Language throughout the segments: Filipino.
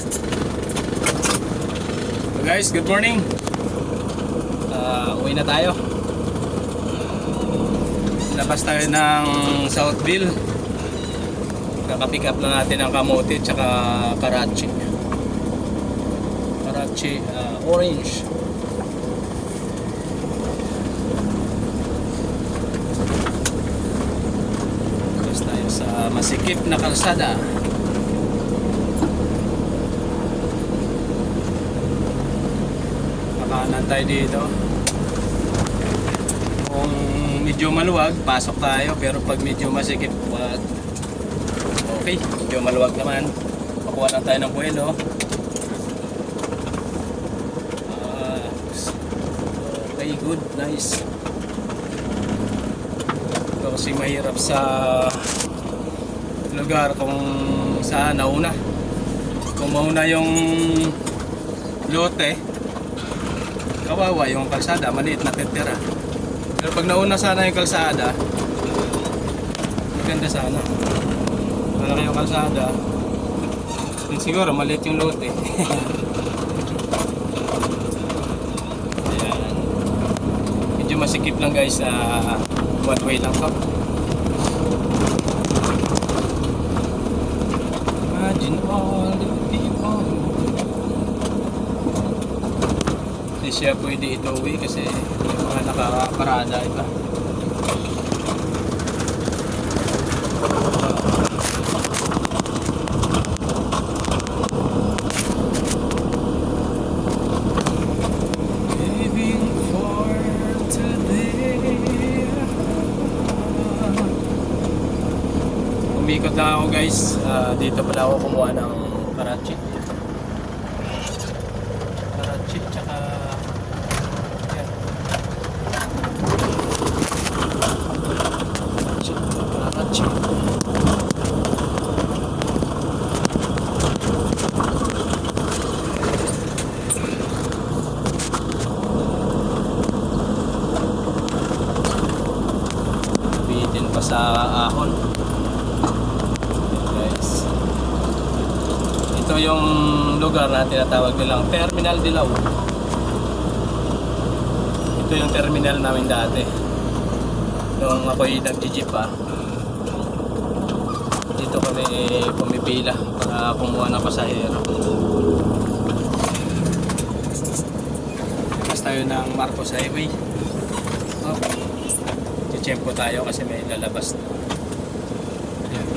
So guys, good morning. Uwi na tayo. Labas tayo ng Southville. Kaka-pick up na natin ang kamote tsaka Karachi. Karachi orange. Labas tayo sa masikip na kalsada. Kanan tayo dito. Kung medyo maluwag, pasok tayo. Pero pag medyo masikip, wag. Okay, medyo maluwag naman. Pakuha lang tayo ng buwelo. Okay, good, nice. Ito kasi mahirap sa lugar kung saan nauna. Kung mauna yung lote, kawawa yung kalsada, maliit na titira. Pero pag nauna sana yung kalsada, maganda sana. Malaki yung kalsada, siguro maliit yung lote. Ayan. Medyo masikip lang guys, one way lang to. Imagine all the people. Hindi siya pwede ituwi kasi yung mga nakaparada iba. Living for today. Umikot na ako guys. Dito pala ako kumuha ng Karachi. Karachi tsaka bitin pa sa ahon. Guys, ito yung lugar na tinatawag nilang Terminal Dilaw. Ito yung terminal namin dati nung ako'y nag-jeep pa. Dito kami pumipila para kumuha ng pasahero. Tapos tayo ng Marcos Highway. Tiyempo tayo kasi may lalabas na. Yan,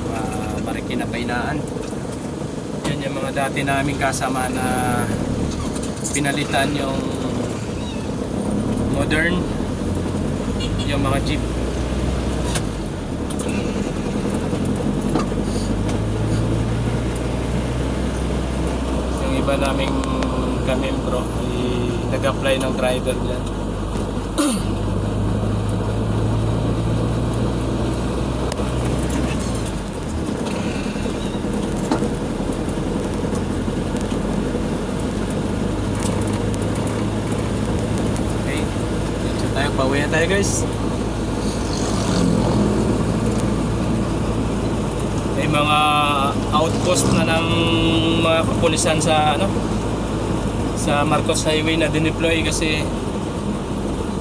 Marikina Painaan. Yan yung mga dati naming kasama na pinalitan yung modern, yung mga jeep. Yung iba naming kamembro ay nag-apply ng driver dyan. Pauwi na tayo guys. May mga outpost na ng mga kapulisan sa sa Marcos Highway na dineploy kasi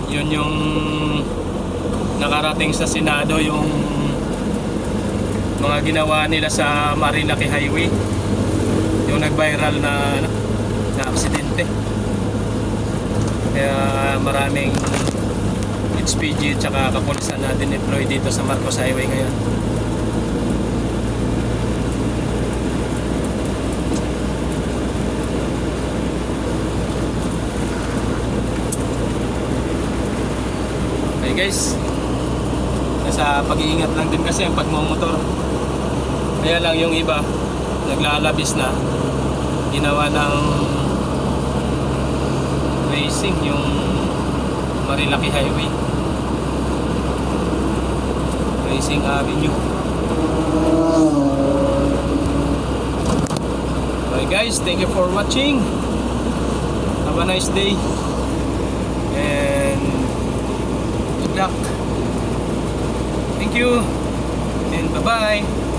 yun yung nakarating sa Senado, yung mga ginawa nila sa Marinaki Highway, yung nag-viral na aksidente. Kaya maraming HPG at saka kapulisan na dineploy dito sa Marcos Highway ngayon. Okay guys, nasa pag-iingat lang din kasi ang pagmumotor. Kaya lang yung iba naglalabis na, ginawa ng racing yung Marinaki Highway, Racing Avenue. Okay guys, thank you for watching. Have a nice day and good luck. Thank you and bye bye.